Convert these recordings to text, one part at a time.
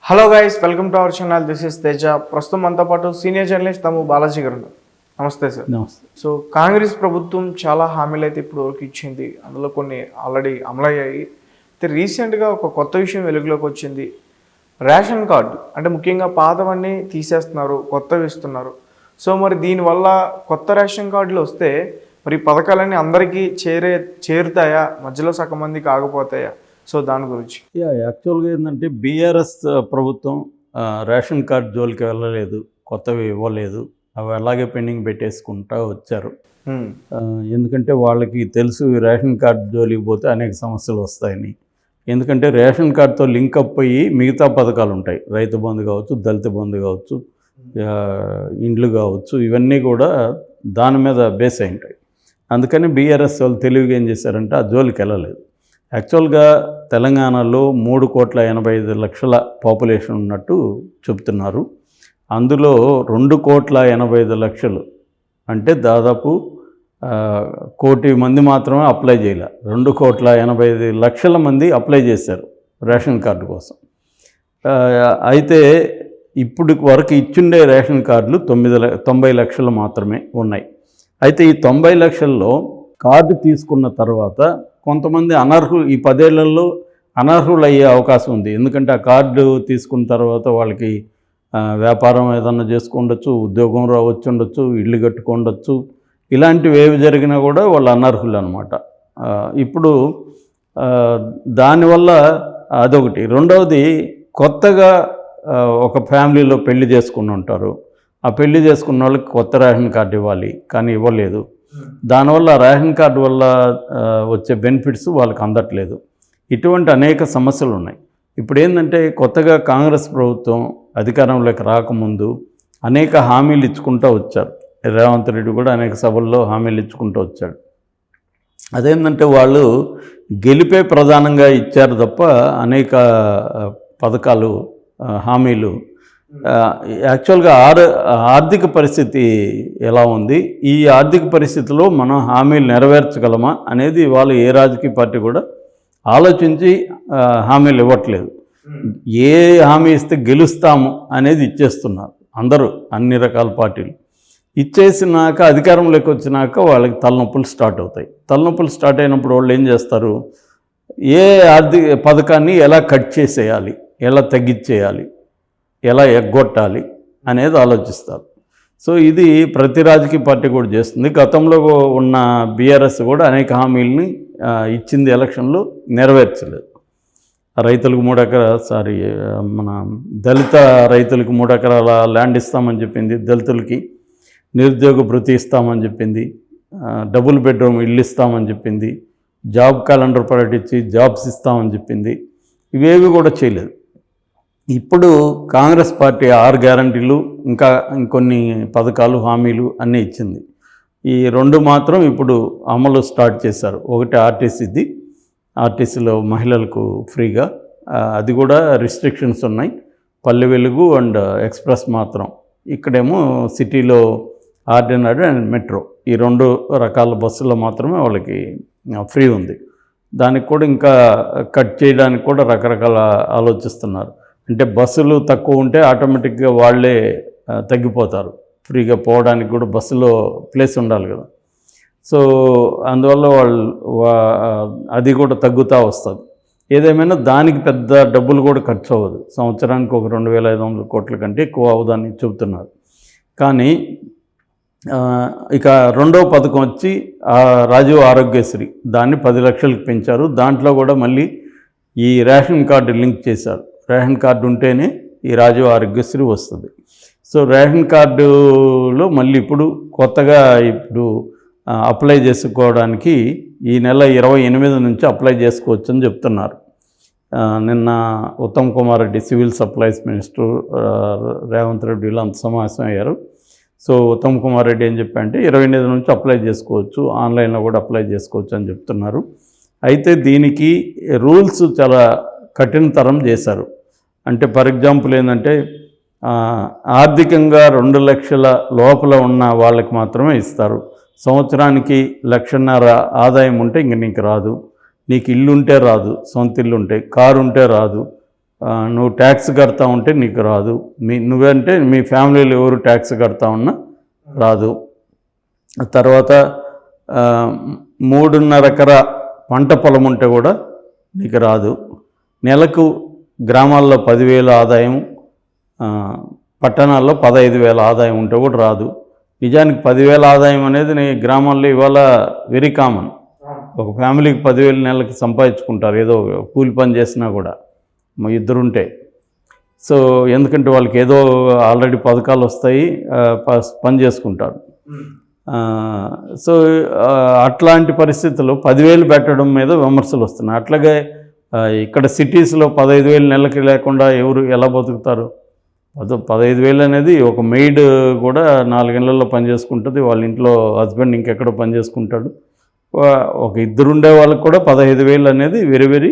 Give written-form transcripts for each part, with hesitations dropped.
Hello guys, welcome to our channel. This is Teja. ప్రస్తుతం మనతో పాటు సీనియర్ జర్నలిస్ట్ తమ్ము బాలాజీ గారు ఉన్నారు. నమస్తే సార్. నమస్తే. సో కాంగ్రెస్ ప్రభుత్వం చాలా హామీలు అయితే ఇప్పుడు వరకు ఇచ్చింది. అందులో కొన్ని ఆల్రెడీ అమలయ్యాయి. అయితే రీసెంట్గా ఒక కొత్త విషయం వెలుగులోకి వచ్చింది. రేషన్ కార్డు అంటే ముఖ్యంగా పాతవన్నీ తీసేస్తున్నారు, కొత్తవి ఇస్తున్నారు. సో మరి దీనివల్ల కొత్త రేషన్ కార్డులు వస్తే మరి పథకాలన్నీ అందరికీ చేరుతాయా, మధ్యలో సగం మందికి ఆగిపోతాయా? సో దాని గురించి యాక్చువల్గా ఏంటంటే బీఆర్ఎస్ ప్రభుత్వం రేషన్ కార్డు జోలికి వెళ్ళలేదు, కొత్తవి ఇవ్వలేదు. అవి అలాగే పెండింగ్ పెట్టేసుకుంటూ వచ్చారు. ఎందుకంటే వాళ్ళకి తెలుసు రేషన్ కార్డు జోలికి పోతే అనేక సమస్యలు వస్తాయని. ఎందుకంటే రేషన్ కార్డుతో లింక్ అప్ అయ్యి మిగతా పథకాలు ఉంటాయి. రైతు బంధు కావచ్చు, దళిత బంధు కావచ్చు, ఇండ్లు కావచ్చు, ఇవన్నీ కూడా దాని మీద బేస్ అయి ఉంటాయి. అందుకని బీఆర్ఎస్ వాళ్ళు తెలివిగా ఏం చేశారంటే ఆ జోలికి వెళ్ళలేదు. యాక్చువల్గా తెలంగాణలో 3,85,00,000 పాపులేషన్ ఉన్నట్టు చెప్తున్నారు. అందులో 2,85,00,000 అంటే దాదాపు 1,00,00,000 మంది మాత్రమే అప్లై చేయలే. 2,85,00,000 మంది అప్లై చేశారు రేషన్ కార్డు కోసం. అయితే ఇప్పుడు వరకు ఇచ్చిండే రేషన్ కార్డులు 90 లక్షలు మాత్రమే ఉన్నాయి. అయితే ఈ 90 లక్షల్లో కార్డు తీసుకున్న తర్వాత కొంతమంది ఈ 10 ఏళ్లలో అనర్హులు అయ్యే అవకాశం ఉంది. ఎందుకంటే ఆ కార్డు తీసుకున్న తర్వాత వాళ్ళకి వ్యాపారం ఏదన్నా చేసుకుండొచ్చు, ఉద్యోగం వచ్చుండొచ్చు, ఇల్లు కట్టుకుండొచ్చు. ఇలాంటివి ఏవి జరిగినా కూడా వాళ్ళు అనర్హులు అనమాట. ఇప్పుడు దానివల్ల అదొకటి. రెండవది, కొత్తగా ఒక ఫ్యామిలీలో పెళ్లి చేసుకుని ఉంటారు. ఆ పెళ్లి చేసుకున్న వాళ్ళకి కొత్త రేషన్ కార్డు ఇవ్వాలి, కానీ ఇవ్వలేదు. దానివల్ల రేషన్ కార్డు వల్ల వచ్చే బెనిఫిట్స్ వాళ్ళకి అందట్లేదు. ఇటువంటి అనేక సమస్యలు ఉన్నాయి. ఇప్పుడు ఏంటంటే కొత్తగా కాంగ్రెస్ ప్రభుత్వం అధికారంలోకి రాకముందు అనేక హామీలు ఇచ్చుకుంటూ వచ్చారు. రేవంత్ రెడ్డి కూడా అనేక సభల్లో హామీలు ఇచ్చుకుంటూ వచ్చాడు. అదేంటంటే వాళ్ళు గెలిపే ప్రధానంగా ఇచ్చారు తప్ప అనేక పథకాలు, హామీలు. యాక్చువల్గా ఆర్థిక పరిస్థితి ఎలా ఉంది, ఈ ఆర్థిక పరిస్థితిలో మనం హామీలు నెరవేర్చగలమా అనేది వాళ్ళు ఏ రాజకీయ పార్టీ కూడా ఆలోచించి హామీలు ఇవ్వట్లేదు. ఏ హామీ ఇస్తే గెలుస్తాము అనేది ఇచ్చేస్తున్నారు అందరూ, అన్ని రకాల పార్టీలు. ఇచ్చేసినాక అధికారంలోకి వచ్చినాక వాళ్ళకి తలనొప్పులు స్టార్ట్ అవుతాయి. తలనొప్పులు స్టార్ట్ అయినప్పుడు వాళ్ళు ఏం చేస్తారు, ఏ ఆర్థిక పథకాన్ని ఎలా కట్ చేసేయాలి, ఎలా తగ్గించేయాలి, ఎలా ఎగ్గొట్టాలి అనేది ఆలోచిస్తారు. సో ఇది ప్రతి రాజకీయ పార్టీ కూడా చేస్తుంది. గతంలో ఉన్న బీఆర్ఎస్ కూడా అనేక హామీలని ఇచ్చింది, ఎలక్షన్లో నెరవేర్చలేదు. రైతులకు 3 ఎకరాలు మన దళిత రైతులకు 3 ఎకరాల ల్యాండ్ ఇస్తామని చెప్పింది, దళితులకి నిరుద్యోగ భృతి ఇస్తామని చెప్పింది, డబుల్ బెడ్రూమ్ ఇల్లు ఇస్తామని చెప్పింది, జాబ్ క్యాలెండర్ ప్రకటించి జాబ్స్ ఇస్తామని చెప్పింది. ఇవేవి కూడా చేయలేదు. ఇప్పుడు కాంగ్రెస్ పార్టీ 6 గ్యారంటీలు ఇంకా ఇంకొన్ని పథకాలు, హామీలు అన్నీ ఇచ్చింది. ఈ 2 మాత్రం ఇప్పుడు అమలు స్టార్ట్ చేశారు. ఒకటి ఆర్టీసీది, ఆర్టీసీలో మహిళలకు ఫ్రీగా, అది కూడా రిస్ట్రిక్షన్స్ ఉన్నాయి. పల్లె వెలుగు అండ్ ఎక్స్ప్రెస్ మాత్రం. ఇక్కడేమో సిటీలో ఆర్డినరీ అండ్ మెట్రో, ఈ 2 రకాల బస్సుల్లో మాత్రమే వాళ్ళకి ఫ్రీ ఉంది. దానికి కూడా ఇంకా కట్ చేయడానికి కూడా రకరకాల ఆలోచిస్తున్నారు. అంటే బస్సులు తక్కువ ఉంటే ఆటోమేటిక్గా వాళ్ళే తగ్గిపోతారు. ఫ్రీగా పోవడానికి కూడా బస్సులో ప్లేస్ ఉండాలి కదా. సో అందువల్ల అది కూడా తగ్గుతూ వస్తుంది. ఏదేమైనా దానికి పెద్ద డబ్బులు కూడా ఖర్చు అవ్వదు. సంవత్సరానికి ఒక 2,500 కోట్ల కంటే ఎక్కువ అవదని చెబుతున్నారు. కానీ ఇక రెండవ పథకం వచ్చి రాజీవ్ ఆరోగ్యశ్రీ, దాన్ని 10 లక్షలకు పెంచారు. దాంట్లో కూడా మళ్ళీ ఈ రేషన్ కార్డు లింక్ చేశారు. రేషన్ కార్డు ఉంటేనే ఈ రాజీవ్ ఆరోగ్యశ్రీ వస్తుంది. సో రేషన్ కార్డులో మళ్ళీ ఇప్పుడు కొత్తగా అప్లై చేసుకోవడానికి ఈ నెల 28 నుంచి అప్లై చేసుకోవచ్చు అని చెప్తున్నారు. నిన్న Uttam Kumar Reddy, civil supplies minister, Revanth Reddy వీళ్ళంతా సమావేశం అయ్యారు. సో ఉత్తమ్ కుమార్ రెడ్డి ఏం చెప్పారంటే 28 నుంచి అప్లై చేసుకోవచ్చు, ఆన్లైన్లో కూడా అప్లై చేసుకోవచ్చు అని చెప్తున్నారు. అయితే దీనికి రూల్స్ చాలా కఠినతరం చేశారు. అంటే ఫర్ ఎగ్జాంపుల్ ఏంటంటే ఆర్థికంగా 2 లక్షల లోపల ఉన్న వాళ్ళకి మాత్రమే ఇస్తారు. సంవత్సరానికి 1,50,000 ఆదాయం ఉంటే ఇంక నీకు రాదు. నీకు ఇల్లు ఉంటే రాదు, సొంత ఇల్లు ఉంటే, కారు ఉంటే రాదు, నువ్వు ట్యాక్స్ కడతా ఉంటే నీకు రాదు, నువ్వంటే మీ ఫ్యామిలీలో ఎవరు ట్యాక్స్ కడతా ఉన్నా రాదు. తర్వాత 3.5 ఎకరా పంట పొలం ఉంటే కూడా నీకు రాదు. నెలకు గ్రామాల్లో 10,000 ఆదాయం, పట్టణాల్లో 15,000 ఆదాయం ఉంటే కూడా రాదు. నిజానికి 10,000 ఆదాయం అనేది నీ గ్రామాల్లో ఇవాళ వెరీ కామన్. ఒక ఫ్యామిలీకి 10,000 నెలకి సంపాదించుకుంటారు, ఏదో కూలి పని చేసినా కూడా ఇద్దరుంటే. సో ఎందుకంటే వాళ్ళకి ఏదో ఆల్రెడీ పథకాలు వస్తాయి, పని చేసుకుంటారు. సో అట్లాంటి పరిస్థితుల్లో 10,000 పెట్టడం మీద విమర్శలు వస్తున్నాయి. అట్లాగే ఇక్కడ సిటీస్లో 15,000 నెలకి లేకుండా ఎవరు ఎలా బతుకుతారు? 15,000 అనేది ఒక మెయిడ్ కూడా 4 నెలల్లో పని చేసుకుంటుంది, వాళ్ళ ఇంట్లో హస్బెండ్ ఇంకెక్కడో పని చేసుకుంటాడు. ఒక ఇద్దరు ఉండే వాళ్ళకి కూడా 15,000 అనేది వెరీ వెరీ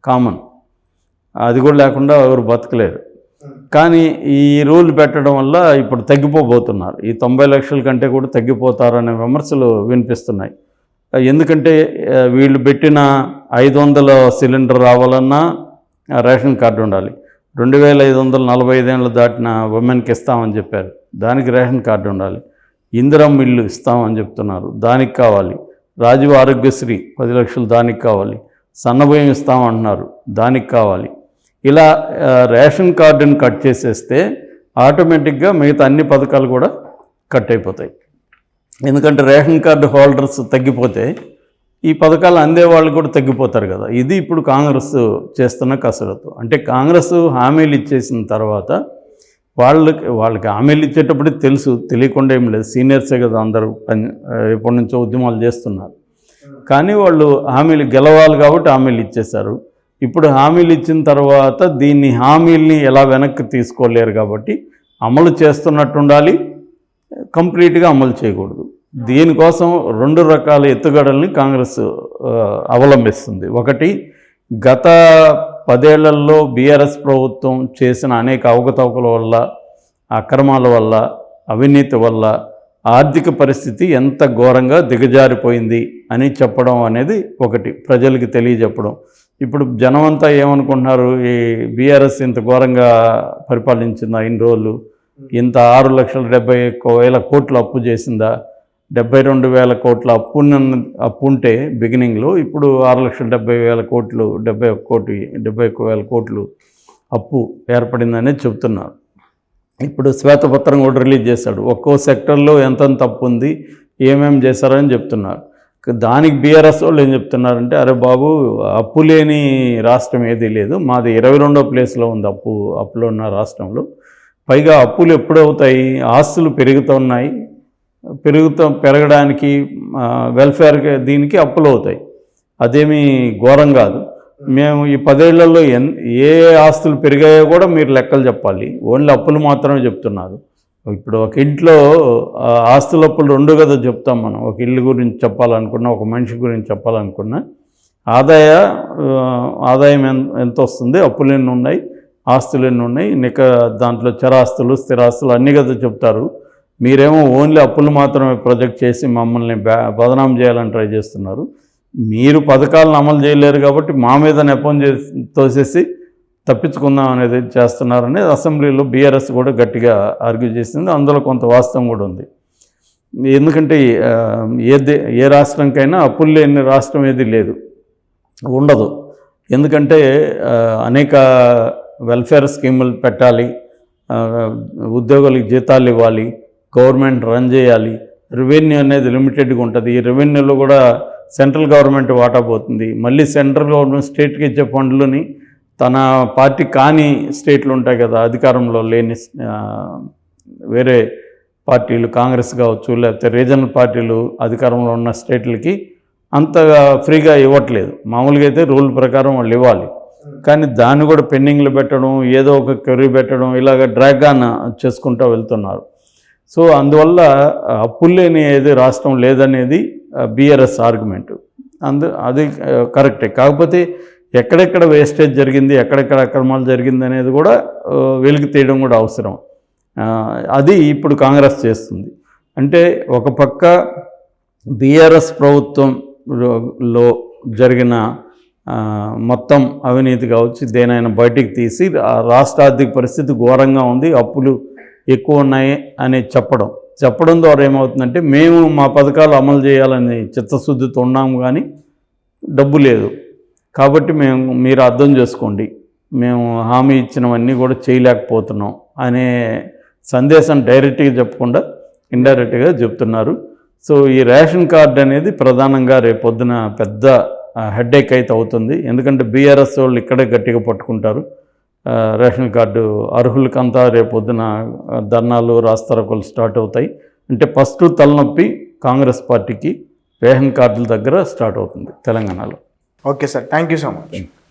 కామన్. అది కూడా లేకుండా ఎవరు బతకలేరు. కానీ ఈ రూల్ పెట్టడం వల్ల ఇప్పుడు తగ్గిపోబోతున్నారు. ఈ 90 లక్షల కంటే కూడా తగ్గిపోతారనే విమర్శలు వినిపిస్తున్నాయి. ఎందుకంటే వీళ్ళు పెట్టిన 500 సిలిండర్ రావాలన్నా రేషన్ కార్డు ఉండాలి. 2,545 ఏళ్ళు దాటిన ఉమెన్కి ఇస్తామని చెప్పారు, దానికి రేషన్ కార్డు ఉండాలి. ఇందిరమ్మ ఇల్లు ఇస్తామని చెప్తున్నారు, దానికి కావాలి. రాజీవ్ ఆరోగ్యశ్రీ 10 లక్షలు, దానికి కావాలి. సన్నబియ్యం ఇస్తామంటున్నారు, దానికి కావాలి. ఇలా రేషన్ కార్డుని కట్ చేసేస్తే ఆటోమేటిక్గా మిగతా అన్ని పథకాలు కూడా కట్ అయిపోతాయి. ఎందుకంటే రేషన్ కార్డు హోల్డర్స్ తగ్గిపోతే ఈ పథకాలు అందేవాళ్ళు కూడా తగ్గిపోతారు కదా. ఇది ఇప్పుడు కాంగ్రెస్ చేస్తున్న కసరత్తు. అంటే కాంగ్రెస్ హామీలు ఇచ్చేసిన తర్వాత వాళ్ళకి హామీలు ఇచ్చేటప్పుడు తెలుసు, తెలియకుండా ఏం లేదు. సీనియర్సే కదా అందరూ, ఎప్పటి నుంచో ఉద్యమాలు చేస్తున్నారు. కానీ వాళ్ళు హామీలు గెలవాలి కాబట్టి హామీలు ఇచ్చేశారు. ఇప్పుడు హామీలు ఇచ్చిన తర్వాత దీన్ని హామీల్ని ఎలా వెనక్కి తీసుకోలేరు కాబట్టి అమలు చేస్తున్నట్టు ఉండాలి, కంప్లీట్గా అమలు చేయకూడదు. దీనికోసం 2 రకాల ఎత్తుగడల్ని కాంగ్రెస్ అవలంబిస్తుంది. ఒకటి, గత 10 ఏళ్లలో బీఆర్ఎస్ ప్రభుత్వం చేసిన అనేక అవకతవకల వల్ల, అక్రమాల వల్ల, అవినీతి వల్ల ఆర్థిక పరిస్థితి ఎంత ఘోరంగా దిగజారిపోయింది అని చెప్పడం అనేది ఒకటి, ప్రజలకి తెలియజెప్పడం. ఇప్పుడు జనమంతా ఏమనుకుంటున్నారు, ఈ బీఆర్ఎస్ ఇంత ఘోరంగా పరిపాలించిందా ఇన్ని రోజులు, ఇంత 6,70,000 కోట్లు అప్పు చేసిందా, 72,000 కోట్ల అప్పు ఉంటే బిగినింగ్లో, ఇప్పుడు 6,70,000 కోట్లు, 71,000 కోట్లు అప్పు ఏర్పడిందనేది చెప్తున్నారు. ఇప్పుడు శ్వేతపత్రం కూడా రిలీజ్ చేశాడు, ఒక్కో సెక్టర్లో ఎంతెంత అప్పు ఉంది, ఏమేమి చేశారని చెప్తున్నారు. దానికి బీఆర్ఎస్ వాళ్ళు ఏం చెప్తున్నారంటే, అరే బాబు, అప్పు లేని రాష్ట్రం ఏదీ లేదు, మాది 22వ ప్లేస్లో ఉంది అప్పులో ఉన్న రాష్ట్రంలో. పైగా అప్పులు ఎప్పుడవుతాయి, ఆస్తులు పెరుగుతున్నాయి, పెరగడానికి వెల్ఫేర్ దీనికి అప్పులు అవుతాయి, అదేమీ ఘోరం కాదు. మేము ఈ 10 ఏళ్లలో ఏ ఆస్తులు పెరిగాయో కూడా మీరు లెక్కలు చెప్పాలి, ఓన్లీ అప్పులు మాత్రమే చెప్తున్నారు. ఇప్పుడు ఒక ఇంట్లో ఆస్తుల అప్పులు 2 కదా చెప్తాం మనం. ఒక ఇల్లు గురించి చెప్పాలనుకున్నా, ఒక మనిషి గురించి చెప్పాలనుకున్నా, ఆదాయం ఎంత వస్తుంది, అప్పులు ఎన్ని ఉన్నాయి, ఆస్తులు ఎన్ని ఉన్నాయి, దాంట్లో చరాస్తులు, స్థిరాస్తులు అన్నీ కదా చెప్తారు. మీరేమో ఓన్లీ అప్పులు మాత్రమే ప్రొజెక్ట్ చేసి మమ్మల్ని బదనాం చేయాలని ట్రై చేస్తున్నారు. మీరు పథకాలను అమలు చేయలేరు కాబట్టి మా మీద నెపం తోసేసి తప్పించుకుందాం అనేది చేస్తున్నారని అసెంబ్లీలో బీఆర్ఎస్ కూడా గట్టిగా ఆర్గ్యూ చేసింది. అందులో కొంత వాస్తవం కూడా ఉంది. ఎందుకంటే ఏ రాష్ట్రంకైనా అప్పులు లేని రాష్ట్రం ఏది లేదు, ఉండదు. ఎందుకంటే అనేక వెల్ఫేర్ స్కీములు పెట్టాలి, ఉద్యోగులకు జీతాలు ఇవ్వాలి, గవర్నమెంట్ రన్ చేయాలి, రెవెన్యూ అనేది లిమిటెడ్గా ఉంటుంది. ఈ రెవెన్యూలో కూడా సెంట్రల్ గవర్నమెంట్ వాటా పోతుంది. మళ్ళీ సెంట్రల్ గవర్నమెంట్ స్టేట్కి ఇచ్చే ఫండ్లని తన పార్టీ కాని స్టేట్లు ఉంటాయి కదా, అధికారంలో లేని వేరే పార్టీలు, కాంగ్రెస్ కావచ్చు, లేకపోతే రీజనల్ పార్టీలు అధికారంలో ఉన్న స్టేట్లకి అంతగా ఫ్రీగా ఇవ్వట్లేదు. మామూలుగా అయితే రూల్ ప్రకారం వాళ్ళు ఇవ్వాలి, కానీ దాన్ని కూడా పెండింగ్లు పెట్టడం, ఏదో ఒక క్వరీ పెట్టడం, ఇలాగ డ్రాగ్ ఆన్ చేసుకుంటూ వెళ్తున్నారు. సో అందువల్ల అప్పులు లేని ఏది రాష్ట్రం లేదనేది బీఆర్ఎస్ ఆర్గ్యుమెంట్. అది కరెక్టే. కాకపోతే ఎక్కడెక్కడ వేస్టేజ్ జరిగింది, ఎక్కడెక్కడ అక్రమాలు జరిగింది అనేది కూడా వెలికి తీయడం కూడా అవసరం. అది ఇప్పుడు కాంగ్రెస్ చేస్తుంది. అంటే ఒక పక్క బీఆర్ఎస్ ప్రభుత్వంలో జరిగిన మొత్తం అవినీతి కావచ్చు దేనైనా బయటికి తీసి రాష్ట్ర ఆర్థిక పరిస్థితి ఘోరంగా ఉంది, అప్పులు ఎక్కువ ఉన్నాయి అని చెప్పడం ద్వారా ఏమవుతుందంటే మేము మా పథకాలు అమలు చేయాలని చిత్తశుద్ధితో ఉన్నాము కానీ డబ్బు లేదు కాబట్టి మీరు అర్థం చేసుకోండి, మేము హామీ ఇచ్చినవన్నీ కూడా చేయలేకపోతున్నాం అనే సందేశం డైరెక్ట్గా చెప్పకుండా ఇండైరెక్ట్గా చెప్తున్నారు. సో ఈ రేషన్ కార్డు అనేది ప్రధానంగా రేపొద్దున పెద్ద హెడ్ఏక్ అయితే అవుతుంది. ఎందుకంటే బీఆర్ఎస్ వాళ్ళు ఇక్కడే గట్టిగా పట్టుకుంటారు. రేషన్ కార్డు అర్హులకంతా రేపొద్దున ధర్నాలు రాస్తారోకోలు స్టార్ట్ అవుతాయి. అంటే ఫస్ట్ తలనొప్పి కాంగ్రెస్ పార్టీకి రేషన్ కార్డుల దగ్గర స్టార్ట్ అవుతుంది తెలంగాణలో. Okay sir, thank you so much.